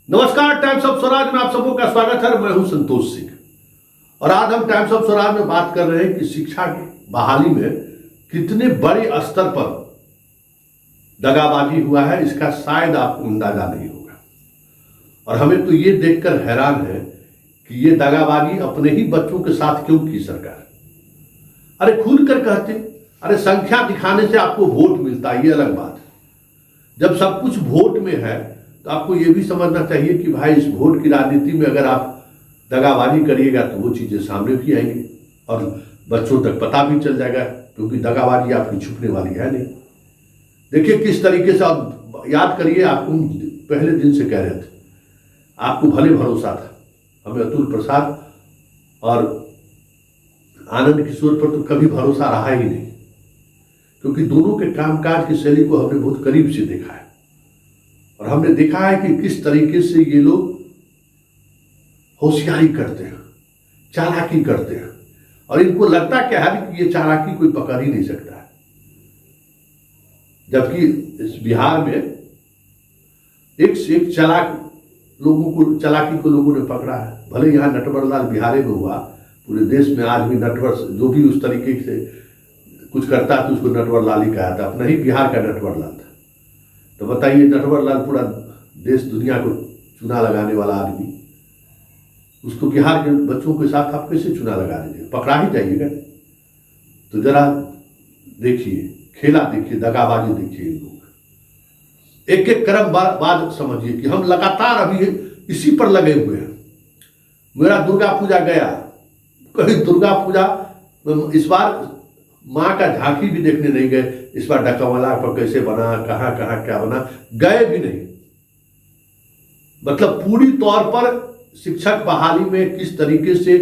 नमस्कार, times of Swaraj में आप सबों का स्वागत है। मैं हूं संतोष सिंह और आज हम टाइम्स ऑफ स्वराज में बात कर रहे हैं कि शिक्षा की बहाली में कितने बड़े स्तर पर दगाबाजी हुआ है, इसका शायद आपको अंदाजा नहीं होगा। और हमें तो ये देखकर हैरान है कि ये दगाबाजी अपने ही बच्चों के साथ क्यों की सरकार। अरे खुलकर कहते, अरे संख्या दिखाने से आपको वोट मिलता है, ये अलग बात है। जब सब कुछ वोट में है तो आपको ये भी समझना चाहिए कि भाई इस वोट की राजनीति में अगर आप दगाबाजी करिएगा तो वो चीज़ें सामने भी आएंगी और बच्चों तक पता भी चल जाएगा, क्योंकि दगाबाजी आपकी छुपने वाली है नहीं। देखिए किस तरीके से आप याद करिए, आपको पहले दिन से कह रहे थे, आपको भले भरोसा था हमें अतुल प्रसाद और आनंद किशोर पर तो कभी भरोसा रहा ही नहीं, क्योंकि दोनों के कामकाज की शैली को हमने बहुत करीब से देखा है और हमने देखा है कि किस तरीके से ये लोग होशियारी करते हैं, चालाकी करते हैं और इनको लगता क्या है कि ये चालाकी कोई पकड़ ही नहीं सकता है। जबकि इस बिहार में एक से एक चालाकी को लोगों ने पकड़ा है। भले यहाँ नटवरलाल बिहार में हुआ, पूरे देश में आज भी नटवर जो भी उस तरीके से कुछ करता है तो उसको नटवरलाल ही कहा था, अपना ही बिहार का नटवरलाल था। तो बताइए, नटवरलाल पूरा देश दुनिया को चुना लगाने वाला आदमी, उसको बिहार के बच्चों के साथ आप कैसे चुना लगा दीजिए? पकड़ा ही जाइएगा। तो जरा देखिए, खेला देखिए, दगाबाजी देखिए। इन लोग एक एक क्रम बाद समझिए कि हम लगातार अभी इसी पर लगे हुए हैं। मेरा दुर्गा पूजा गया, कहीं दुर्गा पूजा इस बार माँ का झांकी भी देखने नहीं गए। इस बार डकावाला पर कैसे बना, कहाँ कहाँ क्या बना, गए भी नहीं। मतलब पूरी तौर पर शिक्षक बहाली में किस तरीके से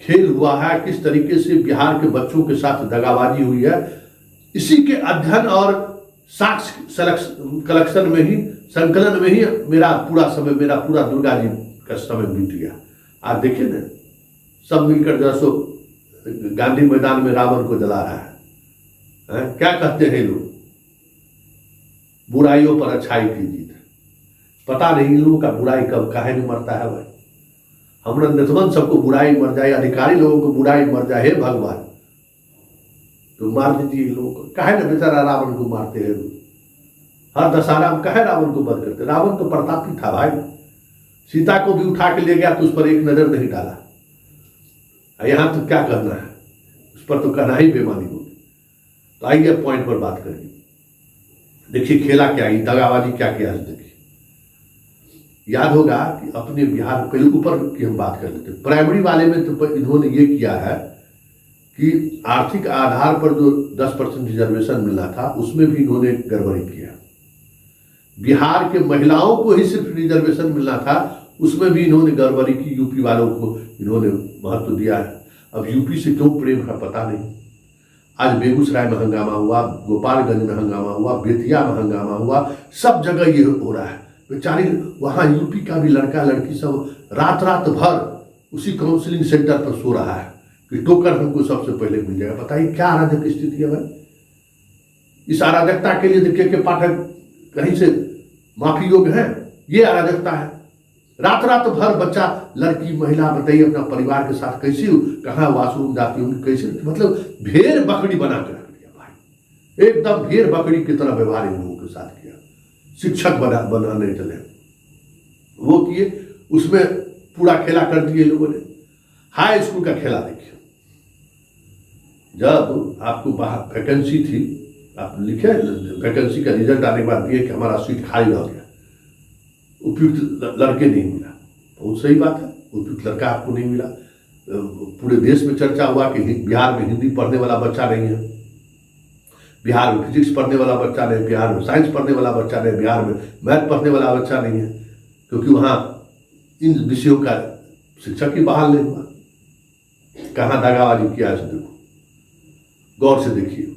खेल हुआ है, किस तरीके से बिहार के बच्चों के साथ दगाबाजी हुई है, इसी के अध्ययन और साक्ष्य कलेक्शन में ही, संकलन में ही मेरा पूरा दुर्गा जी का समय बीत गया। आज देखिए ना, सब मिलकर जैसो गांधी मैदान में रावण को जला रहा है। क्या कहते हैं लोग, बुराइयों पर अच्छाई की जीत। पता नहीं इन लोगों का बुराई कब काहे नहीं मरता है भाई। हमरा नेतवन सबको बुराई मर जाए, अधिकारी लोगों को बुराई मर जाए, हे भगवान तो मार दीजिए इन लोगों को। काहे ना बेचारा रावण को मारते हैं, हर दशहरा में काहे रावण को वध करते? रावण तो प्रतापी था भाई, सीता को भी उठा के ले गया तो उस पर एक नजर नहीं डाला। यहाँ तो क्या करना है, उस पर तो करना ही बेमानी होगी। तो आइए पॉइंट पर बात करिए। देखिए खेला क्या, दगाबाजी क्या किया। देखिए याद होगा कि अपने बिहार पहले ऊपर की हम बात कर लेते, प्राइमरी वाले में तो इन्होंने ये किया है कि आर्थिक आधार पर जो 10% रिजर्वेशन मिलना था उसमें भी इन्होंने गड़बड़ी किया। बिहार के महिलाओं को ही सिर्फ रिजर्वेशन मिलना था, उसमें भी इन्होंने गड़बड़ी की। यूपी वालों को इन्होंने महत्व दिया है। अब यूपी से क्यों प्रेम है पता नहीं। आज बेगूसराय में हंगामा हुआ, गोपालगंज में हंगामा हुआ, बेतिया में हंगामा हुआ, सब जगह ये हो रहा है। बेचारी वहाँ यूपी का भी लड़का लड़की सब रात भर उसी काउंसलिंग सेंटर पर सो रहा है कि टोकन हमको सबसे पहले मिल जाएगा। बताइए क्या अराजक स्थिति है भाई। इस अराजकता के लिए देखिए कि पाठक कहीं से माफी योग्य है। ये अराजकता है। रात भर बच्चा, लड़की, महिला, बताइए अपना परिवार के साथ कैसे, कहाँ वॉशरूम जाती है, कैसे, मतलब भेड़ बकरी बना के रख दिया भाई। एकदम भेड़ बकरी की तरह व्यवहार इन लोगों के साथ किया। शिक्षक बनाने चले वो किए, उसमें पूरा खेला कर दिए लोगों ने। हाई स्कूल का खेला देखिए, जब आपको बाहर वैकेंसी थी, आप लिखे वैकेंसी का रिजल्ट आने के बाद दिए कि हमारा सीट खाली रह गया, उपयुक्त लड़के नहीं मिला। बहुत सही बात है, उपयुक्त लड़का आपको नहीं मिला। पूरे देश में चर्चा हुआ कि बिहार में हिंदी पढ़ने वाला बच्चा नहीं है, बिहार में फिजिक्स पढ़ने वाला बच्चा नहीं, बिहार में साइंस पढ़ने वाला बच्चा नहीं, बिहार में मैथ पढ़ने वाला बच्चा नहीं है, क्योंकि वहाँ इन विषयों का शिक्षक ही बहाल नहीं हुआ। कहाँ दगाबाजी किया है देखो, गौर से देखिए।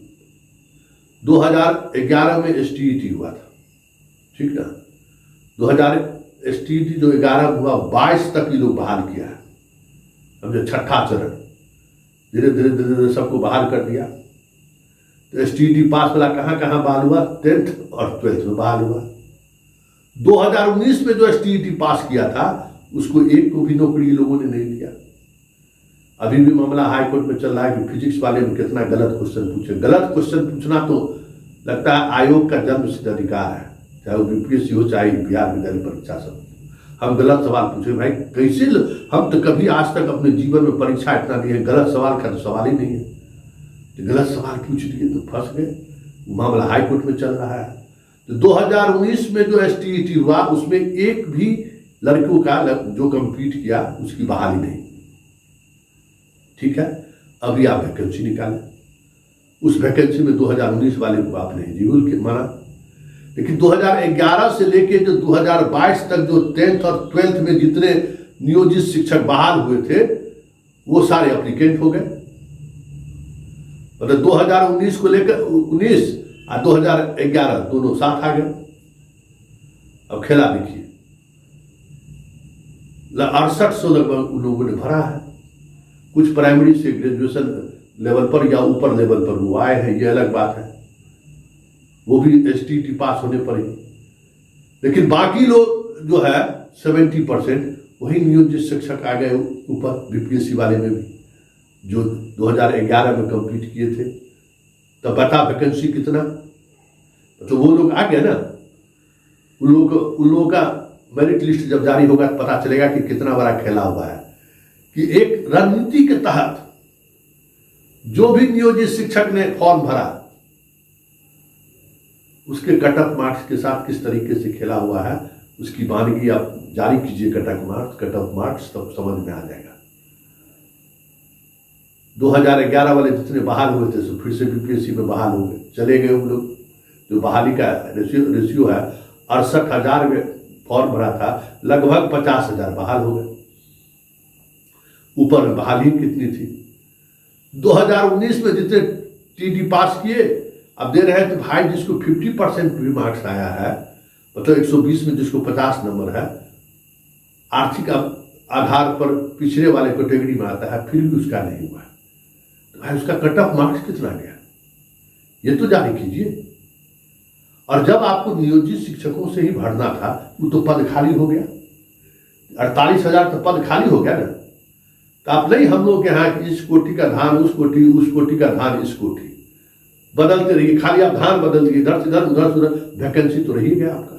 2011 में STET हुआ था, ठीक ना। 2000 STET जो 11 हुआ, 22 तक ये लोग बहाल किया है। समझे, छठा चरण, धीरे धीरे सबको बहाल कर दिया। तो STET पास वाला कहाँ बहाल हुआ? 10th और 12th में बहाल हुआ। 2019 में जो एसटीईटी पास किया था उसको एक को भी नौकरी लोगों ने नहीं दिया। अभी भी मामला हाई कोर्ट में चल रहा है कि फिजिक्स वाले ने कितना गलत क्वेश्चन पूछे। गलत क्वेश्चन पूछना तो लगता है आयोग का जन्मसिद्ध अधिकार है, चाहे वो बीपीएससी हो चाहे बिहार विद्यालय परीक्षा सब। हम गलत सवाल पूछे भाई कैसे? हम तो कभी आज तक अपने जीवन में परीक्षा इतना दिए, गलत सवाल का तो सवाल ही नहीं है। तो गलत सवाल पूछ दिए तो फंस गए। मामला हाई कोर्ट में चल रहा है। तो 2019 में जो एसटीईटी हुआ उसमें एक भी लड़कियों का जो कम्पीट किया उसकी बहाली नहीं। ठीक है, अभी आप वैकेंसी निकालें, उस वैकेंसी में 2019 वाले को आपने एलिजिबल माना, लेकिन 2011 से लेके जो 2022 तक जो 10th और 12th में जितने नियोजित शिक्षक बहाल हुए थे वो सारे एप्लीकेंट हो गए। मतलब 2019 को लेकर 19 और 2011 दोनों साथ आ गए। अब खेला देखिए, 6800 लगभग उन लोगों ने भरा है। कुछ प्राइमरी से ग्रेजुएशन लेवल पर या ऊपर लेवल पर वो आए हैं, ये अलग बात है, वो भी एसटीईटी पास होने पर ही। लेकिन बाकी लोग जो है 70% वही नियोजित शिक्षक आ गए ऊपर, बीपीएससी वाले में भी जो 2011 में कंप्लीट किए थे। तब बता वैकेंसी कितना, तो वो लोग आ गए ना। उन लोगों का मेरिट लिस्ट जब जारी होगा तो पता चलेगा कि कितना बड़ा खेला हुआ है। कि एक रणनीति के तहत जो भी नियोजित शिक्षक ने फॉर्म भरा उसके कट ऑफ मार्क्स के साथ किस तरीके से खेला हुआ है, उसकी वानगी आप जारी कीजिए कट ऑफ मार्क्स, तब समझ में आ जाएगा। 2011 वाले जितने बहाल हुए थे सो फिर से बीपीएससी में बहाल हो गए, चले गए उन लोग। जो बहाली का रेशियो है 68,000 में फॉर्म भरा था, लगभग 50,000 बहाल हो गए। ऊपर बहाली कितनी थी? 2019 में जितने टीडी पास किए अब दे रहे हैं तो भाई जिसको 50% भी मार्क्स आया है, मतलब 120 में जिसको 50 नंबर है, आर्थिक आधार पर पिछड़े वाले कैटेगरी में आता है, फिर भी उसका नहीं हुआ। तो भाई उसका कट ऑफ मार्क्स कितना गया ये तो जारी कीजिए। और जब आपको नियोजित शिक्षकों से ही भरना था वो तो पद खाली हो गया, 48,000 तो पद खाली हो गया ना। तो आप नहीं हम लोग के यहाँ इस कोटि का धान उस कोटि का धान इस कोटि बदलते रहिए, खाली आप धान बदल दिए, इधर से इधर उधर से उधर, वैकेंसी तो रही गया आपका।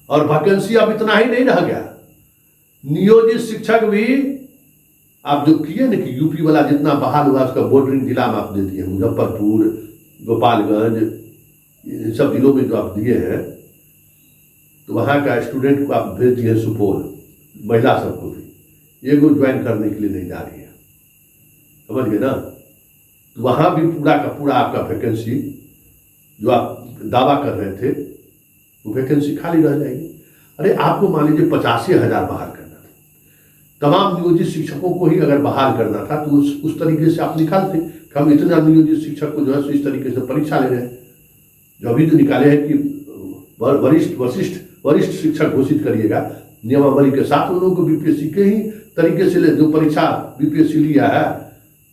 और वैकेंसी अब इतना ही नहीं रह गया, नियोजित शिक्षक भी आप जो किए ना कि यूपी वाला जितना बहाल हुआ उसका बॉर्डरिंग जिला में आप दे दिए, मुजफ्फरपुर, गोपालगंज, इन सब जिलों में जो आप दिए हैं, तो वहाँ का स्टूडेंट को आप भेज दिए सुपौल, महिला सबको भी एगो ज्वाइन करने के लिए नहीं जा रही है, समझ गए ना। तो वहाँ भी पूरा का पूरा आपका वैकेंसी जो आप दावा कर रहे थे वो वैकेंसी खाली रह जाएगी। अरे आपको मान लीजिए 85,000 बहाल करना था, तमाम नियोजित शिक्षकों को ही अगर बहाल करना था तो उस तरीके से आप निकालते। हम इतना नियोजित शिक्षक को जो है इस तरीके से परीक्षा ले रहे हैं, जो अभी जो निकाले हैं कि वरिष्ठ शिक्षक घोषित करिएगा नियमावली के साथ, उन लोगों को बीपीएससी के ही तरीके से ले, जो परीक्षा बीपीएससी लिया है।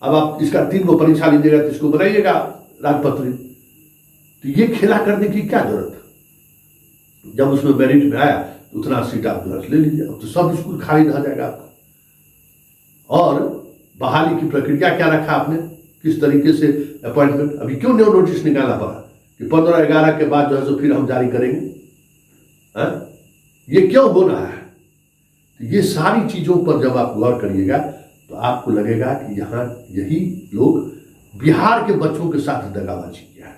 अब आप इसका 3 गो परीक्षा लीजिएगा तो इसको बनाइएगा राजपत्रित। तो ये खेला करने की क्या जरूरत है? जब उसमें मेरिट में आया तो उतना सीट आप जो ले लीजिए। अब तो सब स्कूल खाली रह जाएगा आपका। और बहाली की प्रक्रिया क्या रखा आपने, किस तरीके से अपॉइंटमेंट, अभी क्यों न्यू नोटिस निकालना पड़ा कि 15/11 के बाद जो है सो फिर हम जारी करेंगे? ये क्यों हो रहा है? तो ये सारी चीजों पर जब आप गौर करिएगा तो आपको लगेगा कि यहाँ यही लोग बिहार के बच्चों के साथ दगाबाजी किया है,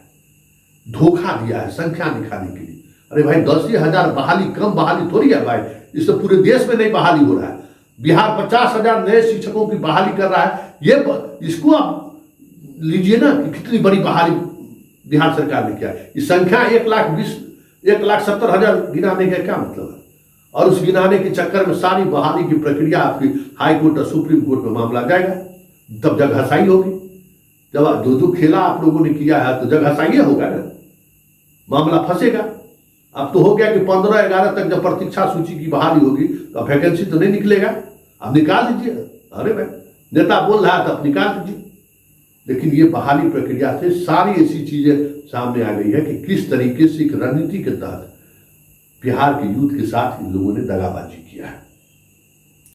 धोखा दिया है संख्या दिखाने के लिए। अरे भाई 10,000 बहाली कम बहाली थोड़ी है भाई, इससे पूरे देश में नहीं बहाली हो रहा है। बिहार 50,000 नए शिक्षकों की बहाली कर रहा है। ये इसको आप लीजिए ना कि कितनी बड़ी बहाली बिहार सरकार ने किया है। इस संख्या 1,70,000 गिनाने का क्या मतलब है? और उस गिनाने के चक्कर में सारी बहाली की प्रक्रिया आपकी हाई कोर्ट और सुप्रीम कोर्ट में मामला जाएगा, तब जगहसाई होगी। जब जो खेला आप लोगों ने किया है तो जगहसाई होगा ना, मामला फंसेगा। अब तो हो गया कि 15/11 तक जब प्रतीक्षा सूची की बहाली होगी तो वैकेंसी तो नहीं निकलेगा, आप निकाल दीजिए। अरे भाई नेता बोल रहा है तो आप निकाल दीजिए। लेकिन ये बहाली प्रक्रिया से सारी ऐसी चीजें सामने आ गई है कि किस तरीके से एक रणनीति के तहत बिहार के यूथ के साथ इन लोगों ने दगाबाजी